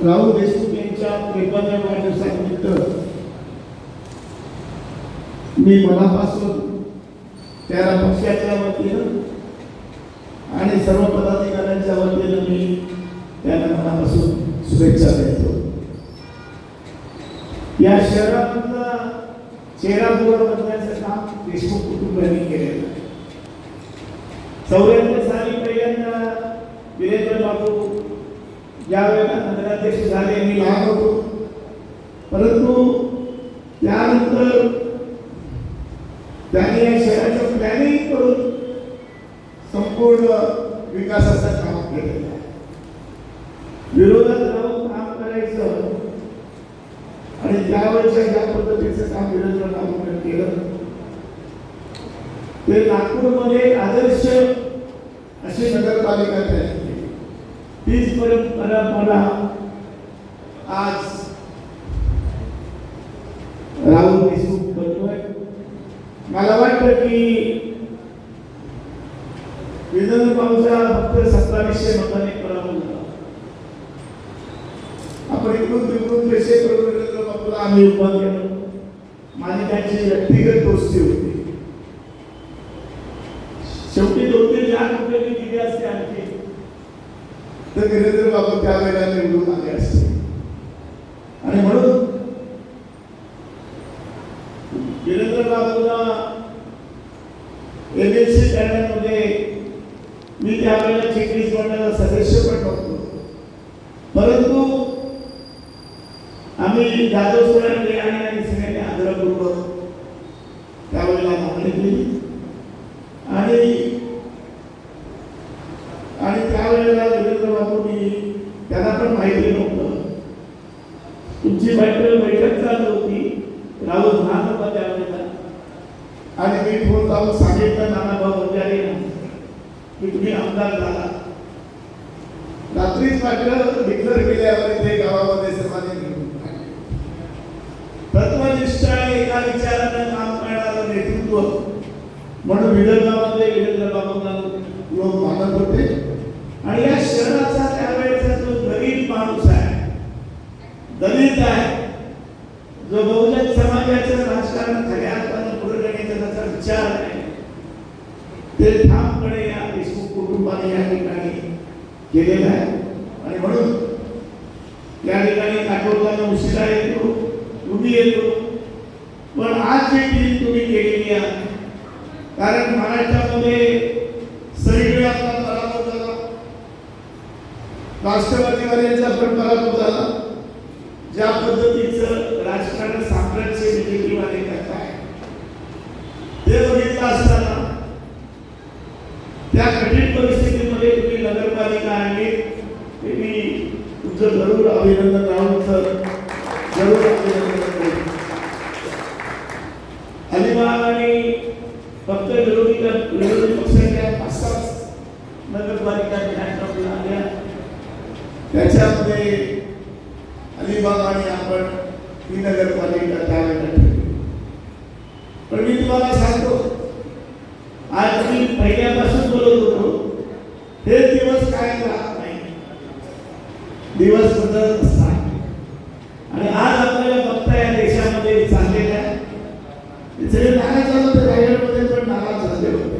राहुल देशमुख यांच्या 53व्या वाढदिवसानिमित्त मी मनापासून त्याला पक्षाच्या वतीनं आणि सर्व पदाधिकाऱ्यांच्या वतीनं मी त्यांना मनापासून शुभेच्छा देतो. या शहरातला चेहरा पुढे बदलण्याचं काम देशमुख कुटुंबाने केलेलं आहे. 94 साली पहिल्यांदा वीरेंद्र बाबू ज्यावेळेला नगराध्यक्ष झाले मी लहान होतो, परंतु त्यानंतर त्यांनी या शहराचं प्लॅनिंग करून संपूर्ण विकासाचं काम केलेलं आहे. विरोधात राहून काम करायचं आणि त्यावेळेच्या ज्या पद्धतीचं काम वीरेंद्र बाबूंनी केलं ते नागपूरमध्ये आदर्श अशी नगरपालिका तयार केली. तीच परंपरा मला आज राहुल देशमुख बनतोय. मला वाटतं की वीरेंद्र बाबूचा फक्त 2700 मतांनी पराभव झाला. आपण इकडून तिकडून पैसे करून वीरेंद्र बाबूला आम्ही उभा केलं. माझी त्यांची व्यक्तिगत दोस्ती होती. शेवटी 2-3 लाख रुपये दिले असते आणखी तर वीरेंद्र बाबू त्यावेळेला निवडून आले असते. आणि म्हणून वीरेंद्र बाबूला एमएलसी करण्यामध्ये मी त्यावेळेला चिटणीस मंडळाचा सदस्य पण होतो, परंतु आम्ही जाधव सोडले आणि सगळ्यांनी आदरपूर्वक त्यावेळेला मागणी केली. आणि त्यावेळेला वीरेंद्र बाबूंनी त्यांना पण माहिती नव्हतं. तुमची बैठक चालू होती, राहुल लहान होता त्यावेळेला, आणि मी फोन लावून सांगितलं नानाभाऊ वंजारी की तुम्ही आमदार झाला. रात्रीच मात्र डिक्लेअर केल्यावर ते गावामध्ये समाधी मिळून तत्वनिष्ठ आणि एका विचारानं काम करणारं नेतृत्व म्हणून विदर्भामध्ये वीरेंद्र बाबूंना लोक मानत होते. आणि या शहराचा त्यावेळेचा जो गरीब माणूस आहे, दलित आहे, जो बहुजन समाजाचं राजकारण खऱ्या अर्थानं पुढे नेण्याचा त्याचा विचार आहे, ते ठामपणे या देशमुख कुटुंबाने या ठिकाणी केलेलं आहे. आणि म्हणून या ठिकाणी दाखवताना उशिरा येतो, तुम्ही येतो, पण आज जी टीम तुम्ही केलेली आहे, कारण महाराष्ट्रामध्ये सगळीकडे आपला पराभव झाला, राष्ट्रवादीवाद्यांचा पण पराभव झाला. ज्या पद्धतीचं राजकारण साम्राज्य बीजेपीवाले करत आहे ते बघितलं असताना त्या कठीण परिस्थितीमध्ये तुम्ही नगरपालिका आणली. मी तुमचं जरूर अभिनंदन राहुल सर, जरूर अभिनंदन करेन. अलिबाग आणि फक्त विरोधी पक्षाच्या 5-6 नगरपालिका ध्यानात आल्या. त्याच्यामध्ये अलिबाग आणि आपण ही नगरपालिका त्यावेळेला ठेवली. पण मी तुम्हाला सांगतो, आज मी पहिल्यापासून बोलत होतो, हे दिवस काय राहत नाही, दिवस बदलत असतात. आणि आज आपल्याला बघता या देशामध्ये चाललेल्या सगळे नाराज झाले होते, रायगडमध्ये पण नाराज झाले होते,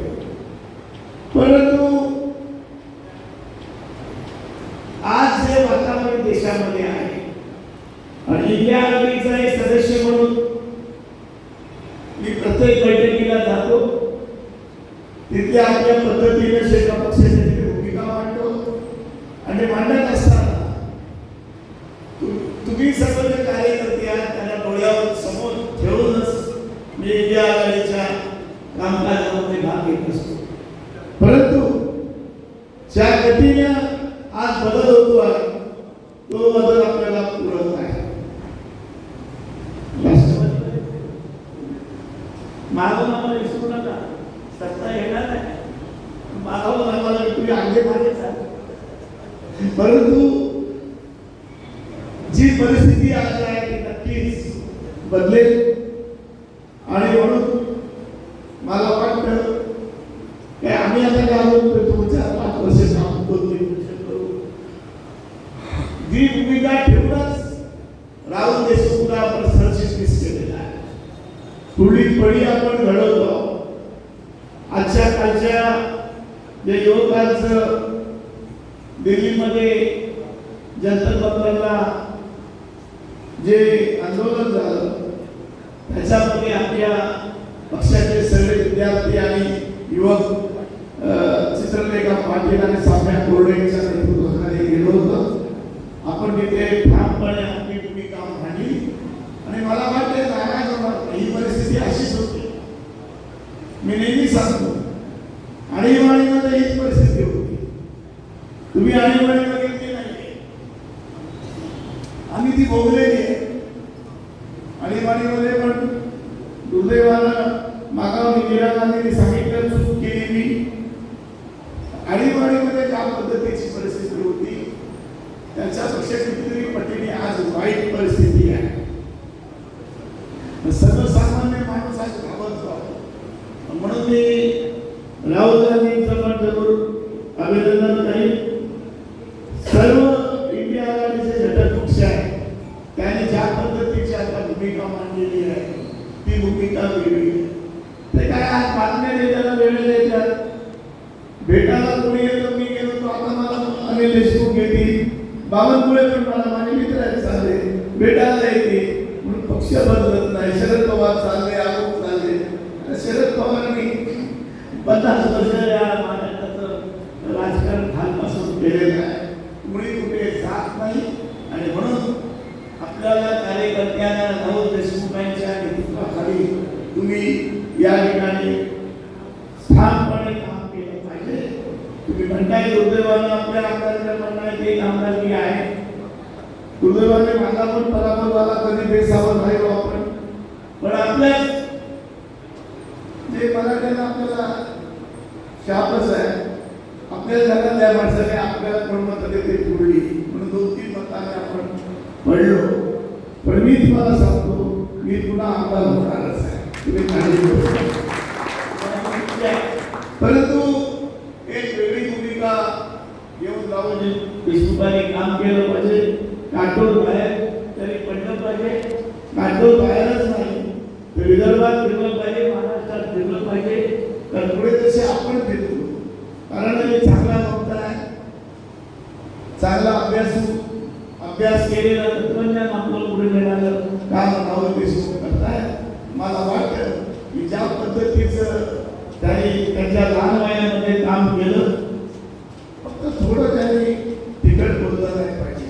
परंतु आज जे वातावरण देशामध्ये आहे आणि इंडिया आघाडीचा एक सदस्य म्हणून मी प्रत्येक बैठकीला जातो, तिथे आपल्या पद्धतीने शेका पक्षाची भूमिका मांडतो. आणि मांडत असताना तुम्ही सर्व जे कार्यकर्ते आहात त्यांना डोळ्यावर समोर ठेवूनच मी इंडिया आघाडीच्या कामकाजामध्ये भाग घेत असतो. परंतु ज्या गतीने आज बदल होतो आहे तो बदल आपल्याला पुरत आहे. मागून आम्हाला विसरू नका, सत्ता येणार नाही, मागावून आम्हाला तुम्ही आगे मागे चाल. परंतु जी परिस्थिती आज आहे ती नक्कीच बदलेल. आणि म्हणून मला वाटतं की आम्ही आता घालून तुमच्या 5 वर्ष काम करू, जी भूमिका ठेवूनच राहुल देशमुखला आपण सरचिटणीस केलेला आहे. पुढील पिढी आपण घडवतो. आजच्या कालच्या जे युवकांचं दिल्लीमध्ये जंतर मंतरला जे आंदोलन झालं त्याच्यामध्ये आपल्या पक्षाचे सगळे विद्यार्थी आणि युवक चित्रलेखा पाटील आणि साम्या कोरडेच्या नेतृत्वाखाली गेलो होतो. आपण तिथे ठामपणे आपली भूमिका मांडली आणि मला वाटते ही परिस्थिती अशीच होती. मी नेहमी सांगतो आणीबाणीमध्ये हीच परिस्थिती होती. तुम्ही आणीबाणीमध्ये गेली नाही, आम्ही ती भोगलेली आहे. आणीबाणीमध्ये पण दुर्दैवानं मागावर इंदिरा गांधींनी सांगितलं चूक केली मी. आणीबाणीमध्ये ज्या पद्धतीची परिस्थिती होती त्याच्यापेक्षा कितीतरी पटीने आज वाईट परिस्थिती आहे. सर्वसामान्य माणूस आज घाबरतो. म्हणून मी राहुल गांधींचं पण जरूर अभिनंदन करेन. सर्व इंडिया आघाडीचे घटक पक्ष आहेत त्यांनी ज्या पद्धतीची आता भूमिका मांडलेली आहे ती भूमिका वेगळी आहे. ते काय आज बातम्या देताना वेळ देतात. भेटायला कोणी येतो, मी गेलो तो आता मला अनिल देशमुख येते, बावनकुळे पण मला माझे मित्र आहेत चालले भेटायला येते म्हणून पक्ष बदलत नाही. शरद पवार चालले, आरोप चालले. शरद पवारांनी 50 वर्ष या महाराष्ट्राचं राजकारण खालपासून केलेलं आहे. मुळी कुठे जात नाही आणि म्हणून आपल्याला कार्यकर्त्यांना राहुल देशमुखांच्या नेतृत्वाखाली तुम्ही या ठिकाणी ठामपणे काम केलं पाहिजे. तुम्ही म्हणताय दुर्दैवानं आपल्या आमदारांच्या म्हणण्यात एक आमदारकी आहे. दुर्दैवाने माझा पण पराभव झाला, कधी बेसावध राहिलो आपण. पण आपल्या जे मराठ्यांना आपल्याला शापच आहे. आपल्या जगातल्या माणसाने आपल्याला कोण मतं देते पुरली म्हणून 2-3 मताने आपण पडलो. पण मी तुम्हाला सांगतो मी पुन्हा आमदार होणारच आहे. तुम्ही काळजी करू नका. परंतु एक वेगळी भूमिका घेऊन राहुल देशमुखांनी काम केलं पाहिजे. काटोल बाहेर तरी पडलं पाहिजे. काटोल बाहेरच नाही तर विदर्भात फिरलं पाहिजे, महाराष्ट्रात फिरलं पाहिजे. तर पुढे तसे आपण फिरतो. कारण हे चांगला वक्ता आहे, चांगला अभ्यास केलेला तत्वज्ञान आपलं पुढे नेणारं काम राहुल देशमुख करताय. मला वाटतं की ज्या पद्धतीचं त्यांनी त्यांच्या लहान वयामध्ये काम केलं, फक्त थोडं त्यांनी तिकट बोललं नाही पाहिजे.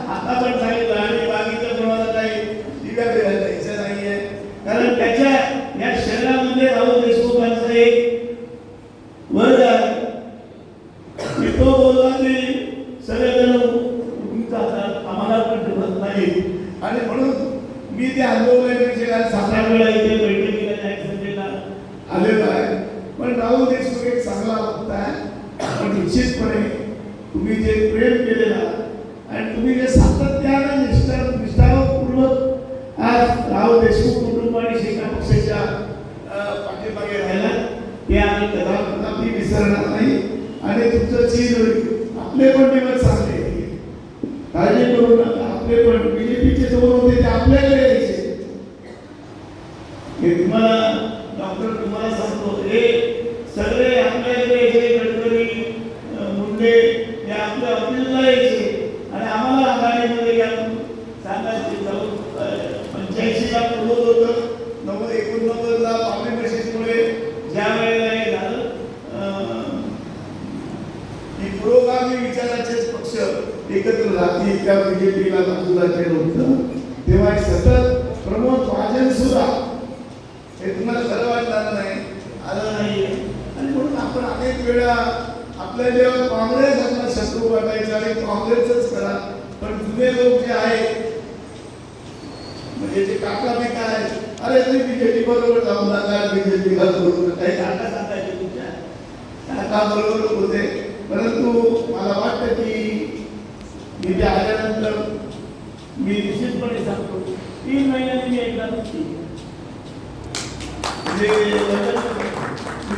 आता पण सांगितलं आणि बाकीचं कोणाला काही टीका करायला इच्छा नाहीये. कारण त्याच्या या शहरामध्ये राहुल देशमुखांचा एक वर्ग आहे. तो बोलला की सगळेजण आम्हाला पण ठेवत नाही आणि म्हणून मी ते आंदोलनाचे 7-8 वेळा इथे बैठकीला जायला आलेलो आहे. पण राहुल देशमुख एक चांगला वक्ता आहे. पण निश्चितपणे तुम्ही जे प्रेम केलेला आणि तुम्ही जे सातत्याने निष्ठापूर्वक आज राहुल देशमुख कुटुंब आणि शेका पक्षाच्या पाठीमागे राहिला ते आम्ही कदापि विसरणार नाही. आणि तुमचं चीज आपले पण दिवस चांगले, काळजी करू नका. आपले पण बीजेपीचे 2 होते ते आपल्याकडे यायचे. हे तुम्हाला डॉक्टर तुम्हाला सांगतो हे सगळे आपल्याकडे यायचे. गडकरी मुंडे हे आपल्या ऑफिसला यायचे आणि आम्हाला आघाडीमध्ये घ्यायला सांगायचे. 85 ला पूर्व होतं, 89 ला पावले मशीनमुळे ज्या वेळेला हे झालं की पुरोगामी विचाराचेच पक्ष एकत्र राहतील त्या बीजेपीला बाजूला केलं होतं, तेव्हा सतत प्रमोद महाजन सुद्धा हे तुम्हाला खरं वाटणार नाही आलं नाही. आणि म्हणून आपण अनेक वेळा आपल्या जेव्हा काँग्रेस आपला शत्रू वाटायचा आणि काँग्रेसच करा. पण जुने लोक जे आहेत म्हणजे जे काका बिका आहेत, अरे तुम्ही बीजेपी बरोबर जाऊन नका, बीजेपी बरोबर काही काका सांगायचे तुमच्या काका बरोबर होते. परंतु मला वाटतं की मी ते आल्यानंतर मी निश्चितपणे सांगतो 3 महिन्यांनी मी एकदा नक्की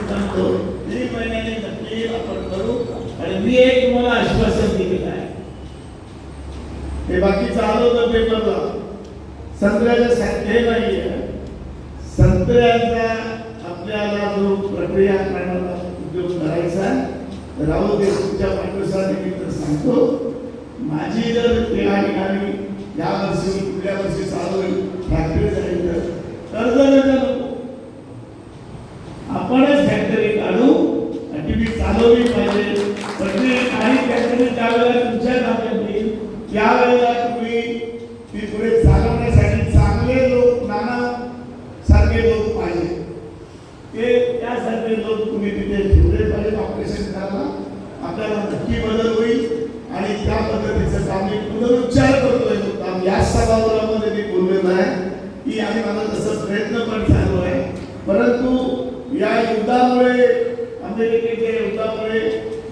सांगतो 3 महिन्यांनी नक्की आपण करू. आणि मी एक तुम्हाला आश्वासन दिलेलं आहे ते बाकीचं आलं होतं पेपरला, संत्र्याच्या हे नाहीये. संत्र्याचा आपल्याला जो प्रक्रिया करण्याचा उद्योग करायचा, राहुल देशमुखच्या वाढदिवसानिमित्त सांगतो, माझी जर या ठिकाणी या वर्षी पुढल्या वर्षी चालू होईल फॅक्टरी झाली तर कर्ज नको, आपणच फॅक्टरी काढू आणि ती चालवली पाहिजे. प्रत्येक काही फॅक्टरी ज्या वेळेला तुमच्या ताब्यात येईल त्यावेळेला तुम्ही ती पुढे चालवण्यासाठी चांगले लोक, नाना सारखे लोक पाहिजे. ते त्यासारखे लोक तुम्ही तिथे ठेवले पाहिजे. ऑपरेशन करायला आपल्याला नक्की बदल होईल आणि त्या पद्धतीचं काम मी पुनरुच्चार करतोय. या सभागृहामध्ये मी बोललेलो आहे की आणि मला तसं प्रयत्न पण चालू आहे, परंतु या युद्धामुळे, अमेरिकेच्या युद्धामुळे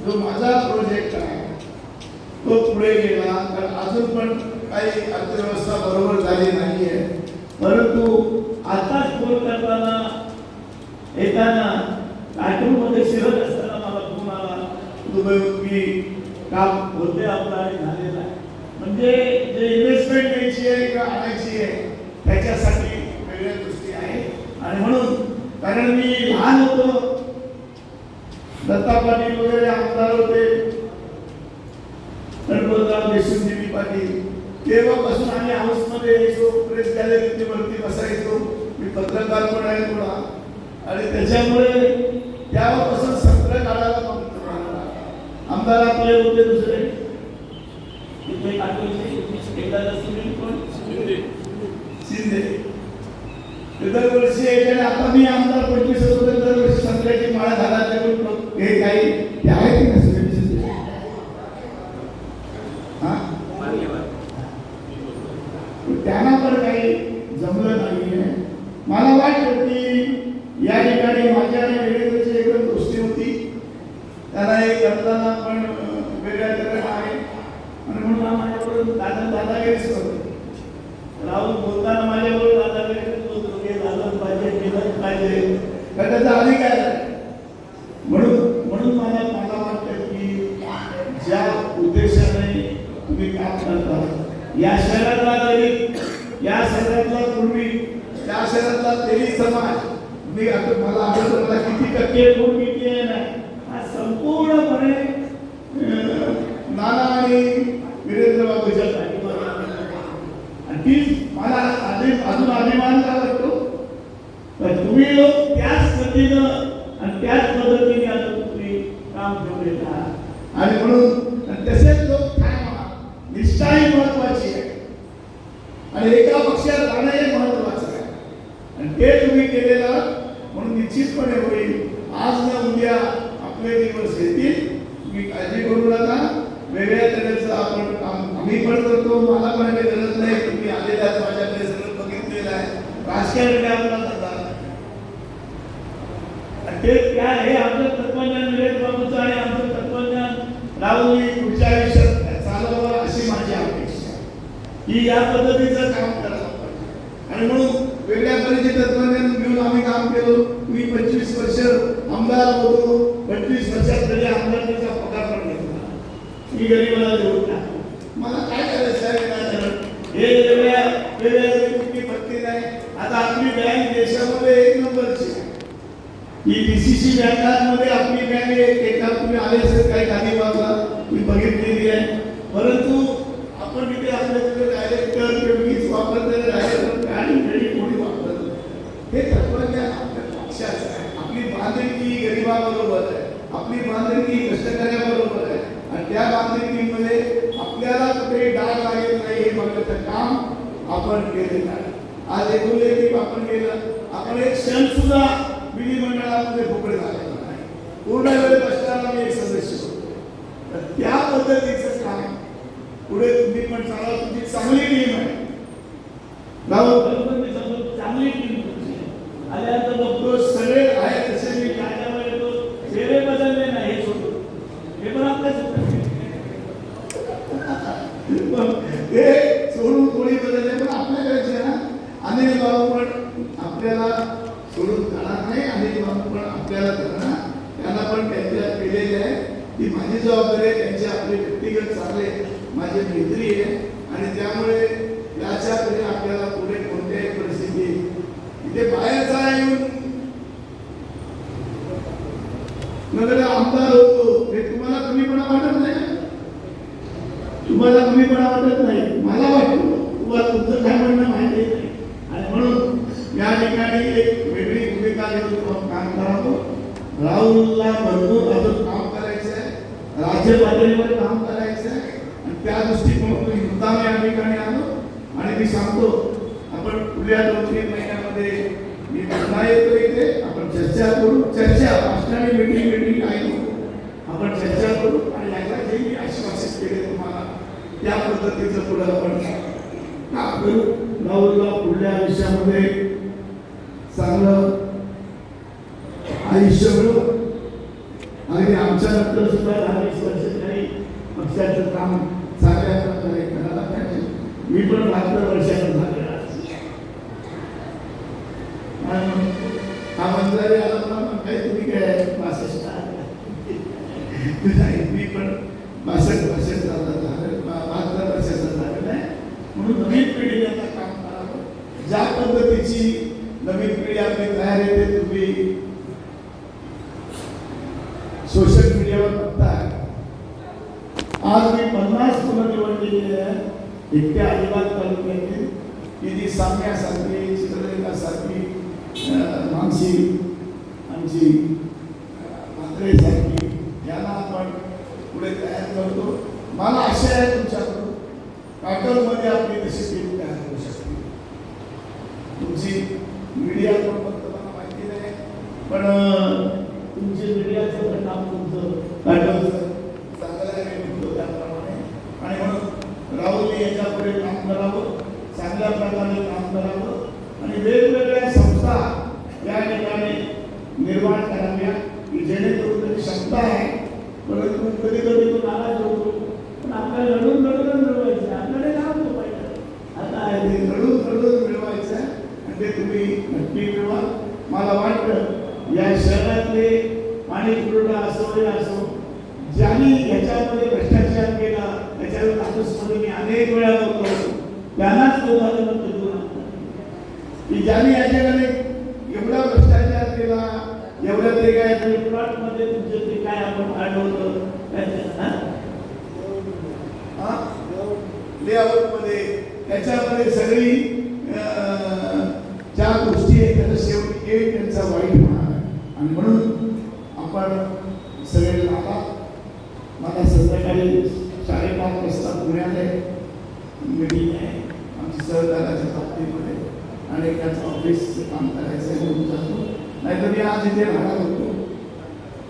जो माझा प्रोजेक्ट आहे तो पुढे गेला. कारण अजून पण काही अर्थव्यवस्था बरोबर झाली नाहीये, परंतु आताच फोन करताना येताना काटूरमध्ये शिरत असताना मला फोन आला, दुबई काम होते आपलं आणि झालेलं आहे. म्हणजे जे इन्व्हेस्टमेंट द्यायची आहे किंवा आणायची आहे त्याच्यासाठी वेगळ्या गोष्टी आहे. आणि म्हणून कारण मी लहान होतो, दत्ता पाटील वगैरे आमदार होते, गणपतराव देशमुख, जी पाटील, तेव्हापासून आम्ही हाऊसमध्ये यायचो, प्रेस गॅलरीची वरती बसायचो. मी पत्रकार पण आहे थोडा, आणि त्याच्यामुळे त्यापासून संत्र काढायला बघतो. आमदार आपले होते दुसरे शिंदे, दरवर्षी यायचे. आता मी आमदार 25 होतो, दरवर्षी संत्र्याची माळा घालायला हे काही ते आहे की नसते त्यांना पण काही जमलं नाहीये. मला वाटतं की या ठिकाणी माझ्या आणि वेगवेगळ्याची एकदम दोस्ती होती, त्याला एक करताना पण वेगळ्या तऱ्हेने आहे. आणि म्हणून माझ्याबरोबर दादागिरीच करतो. राहुल बोलताना माझ्याबरोबर दादागिरीच बोलतो, हे झालंच पाहिजे, केलंच पाहिजे, कारण त्याचा अधिकार आहे. म्हणून मला वाटतं की ज्या उद्देशाने तुम्ही काम करता, या शहरातला दलित, या शहरातला कुणबी, या शहरातला तेली समाज, मी मला आठवतं मला किती टक्के कोण किती आहे नाही, हा संपूर्णपणे नाना आणि वीरेंद्र बाबूच्या पाठीमागे. आणि तीच मला अजून अभिमान का वाटतो, तर तुम्ही लोक त्याच गतीनं आणि त्याच पद्धतीने आता तुम्ही काम ठेवलेलं आहात. आणि म्हणून तसेच लोक निष्ठा ही महत्वाची आहे आणि एका पक्षात राहणं हे महत्वाचं आहे. आणि ते तुम्ही केलेलं म्हणून निश्चितपणे होईल. आज न उद्या आपले दिवस येतील, तुम्ही काळजी करू नका. वेगळ्या तऱ्हेचं आपण काम आम्ही पण करतो, मला पण काही गरज नाही. तुम्ही आलेल्याच माझ्याकडे सगळं बघितलेलं आहे. राजकारण काय आपला धंदा ते काय हे आमचं तत्वज्ञान विवेक बाबूचं आणि आमचं तत्वज्ञान राहुलजी पुढच्या आयुष्यात चालवावं अशी माझी अपेक्षा ही या पद्धतीचं काम करायला पाहिजे. आणि म्हणून वेगळ्या पद्धतीचे तत्वज्ञान घेऊन आम्ही काम केलो. मी 25 वर्ष आमदार होतो, 25 वर्षात तरी आमदारचा पगार पण घेतला. मी गरीबाला देऊन टाकतो. मला काय करायचं आहे राजकारण हे वेगळ्या कुठली पत्ती नाही. आता आपली बँक देशामध्ये 1 नंबरची आहे. ही DCC बँकांमध्ये आपली बँक एका तुम्ही आले असेल काही काही बाबा तुम्ही बघितलेली आहे, परंतु आपण तिथे आपल्या तिथे डायरेक्टर मीच वापरलेले डायरेक्टर आणि घरी कोणी वापरत हे तत्वज्ञान आपल्या पक्षाचं आहे. आपली बांधिलकी गरिबाबरोबर आहे, आपली बांधिलकी कष्टकऱ्याबरोबर आहे आणि त्या बांधिलकीमध्ये आपल्याला कुठेही डाग लागेल नाही हे बघण्याचं काम आपण केलेलं आहे. आज एकोणीस आपण केलं. आपण एक क्षण सुद्धा विधिमंडळामध्ये भोकळे झालेला नाही. पूर्ण वेळ बसताना मी एक सदस्य होतो. तर त्या पद्धतीचं काम पुढे तुम्ही पण चालवा. तुमची चांगली टीम आहे. चांगली टीम आल्यानंतर बघतो सगळे आहे तसे मी काय येतो वेगळे बदलले नाही हे सोडतो हे पण आपल्याच ते सोडून कोणी बदलले पण आपल्याकडे ना अनिल बाबू पण आपल्याला सोडून जाणार नाही. अनिल बाबू पण आपल्याला करणार. त्यांना पण त्यांच्या केलेले आहे. ती माझी जबाबदारी आहे. त्यांचे आपले व्यक्तिगत चांगले माझे मैत्री आहे आणि त्यामुळे याच्याकडे आपल्याला पुढे कोणत्याही परिस्थितीत इथे बाहेरचा येऊन नगर आमदार होतो हे तुम्हाला कमीपणा वाटत नाही, तुम्हाला कमीपणा वाटत नाही, मला वाटतो. तुम्हाला तुमचं काय म्हणणं माहिती नाही. आणि म्हणून या ठिकाणी एक वेगळी भूमिका घेऊन काम करावं. राहुलला भरपूर अजून काम करायचं आहे, राज्य पातळीवर काम करायचं आहे आणि त्या दृष्टिकोनातून मुद्दाम या ठिकाणी आलो. आणि मी सांगतो आपण पुढल्या 2-3 महिन्यामध्ये मी पुन्हा येतो इथे, आपण चर्चा करू. चर्चा असणारी मीटिंग काय आपण चर्चा करू आणि याला जे मी आश्वासित केले तुम्हाला त्या पद्धतीचं पुढे आपण काम करू. राहुलला पुढल्या आयुष्यामध्ये चांगलं आयुष्य मिळो. आणि आमच्या नंतर सुद्धा 10-20 वर्ष तरी पक्षाचं काम चांगल्या प्रकारे करायला पाहिजे. मी पण 72 वर्षाचा झालेला हा मंत्री आला तर काय तुम्ही काय 65 मी पण 62 वर्षाचा झालं, 72 वर्षाचा झालेला आहे. म्हणून नवीन पिढीने आता काम करावं. ज्या पद्धतीची नवीन पिढी आपली तयार येते तुम्ही सोशल मीडियावर बघताय. आज मी 50 मुलं निवडलेली आहे इतक्या अलिबाग तालुक्यातील की जी साम्यासारखी चित्रलेखासारखी मानसी आमची म्हात्रेसारखी यांना आपण पुढे तयार करतो. मला आशा आहे तुमच्याकडून काटोलमध्ये आपली तशी टीम तयार होऊ शकते. तुमची मीडिया पण फक्त मला माहिती नाही, पण तुमचे मीडियाचं काम तुमचं काटोलचं चांगलं आहे म्हणतो त्याप्रमाणे. आणि म्हणून राहुलने याच्यापुढे काम करावं, चांगल्या प्रकारे काम करावं आणि वेगवेगळ्या संस्था या ठिकाणी निर्माण कराव्या की जेणेकरून त्याची क्षमता आहे. परंतु कधी कधी तो नाराज होतो, पण आपल्याला लढून मिळवायचं, आपल्याला काम पाहिजे. आता ते लढून मिळवायचं आणि ते तुम्ही नक्की मिळवा. मला वाटतं या शहरातले पाणी पुरवठा असो हे असो, ज्यांनी याच्यामध्ये भ्रष्टाचार केला त्याच्यावर कागदमध्ये मी अनेक वेळा बोलतो, त्यांनाच लोकांना की ज्यांनी याच्याकडे एवढा भ्रष्टाचार केला, एवढ्या ते काय प्लॉटमध्ये तुमचे ते काय आपण आढळलं लेआउटमध्ये त्याच्यामध्ये सगळी ज्या गोष्टी आहेत त्याचा शेवटी एक त्यांचा वाईट होणार आहे. आणि म्हणून आपण सगळे लावा. मला संध्याकाळी 5:30 वाजता पुण्यात मीटिंग आहे आमची सहकाराच्या बाबतीमध्ये आणि त्याचं ऑफिसचं काम करायचं आहे म्हणून जातो. नाहीतर मी आज इथे राहणार होतो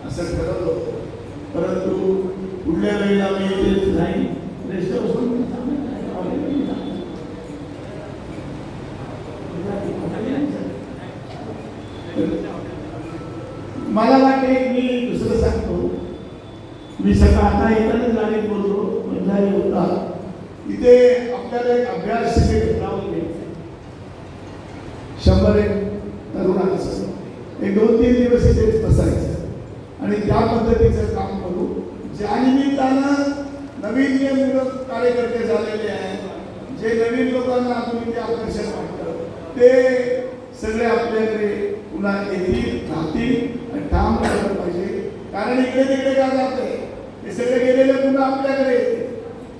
असं ठरवलं होतं, परंतु पुढल्या वेळेला मी इथे नाही रेस्ट मला वाटते मी दुसरं सांगतो. मी सगळं आता येतानाच गाडीत बोलतो बंधारी होता इथे आपल्याला एक अभ्यास शिबिर लावून घ्यायचं 100 तरुणांचं. एक 2-3 दिवस इथेच बसायचं आणि त्या पद्धतीचं काम करू. ज्या निमित्तानं नवीन जे कार्यकर्ते झालेले आहेत, जे नवीन लोकांना आपण इथे आकर्षण वाटतं ते सगळे आपल्याकडे पुन्हा येतील, राहतील आणि काम करायला पाहिजे. कारण इकडे तिकडे का जाते हे सगळे गेलेले पुन्हा आपल्याकडे येते.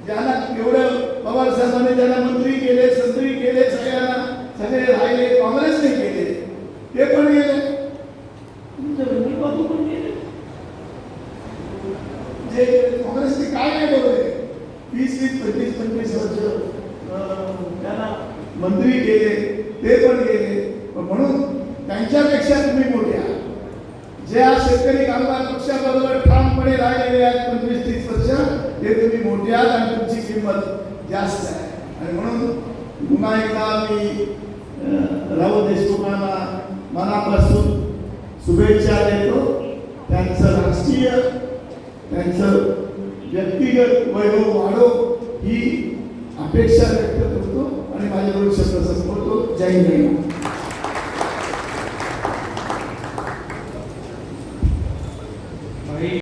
ज्यांना एवढं पवार साहेबांनी ज्यांना मंत्री केले, संत्री केले, सगळे राहिले, काँग्रेसने केले ते पण गेले, जे काँग्रेसने काय नाही बोलले 20-20, 25-25 वर्ष त्यांना मंत्री केले ते पण गेले. म्हणून त्यांच्यापेक्षा तुम्ही मोठे आहात. जे आज शेतकरी कामगार पक्षाबरोबर ठामपणे राहिलेले आहेत 25-30 वर्ष, ते तुम्ही मोठे आहात आणि तुमची किंमत जास्त आहे. आणि म्हणून पुन्हा एकदा मी राहुल देशमुखांना मनापासून शुभेच्छा देतो. त्यांचं राष्ट्रीय, त्यांचं व्यक्तिगत वैभव वाढो ही अपेक्षा व्यक्त करतो आणि माझे 2 शब्द संपवतो. जय हिंद.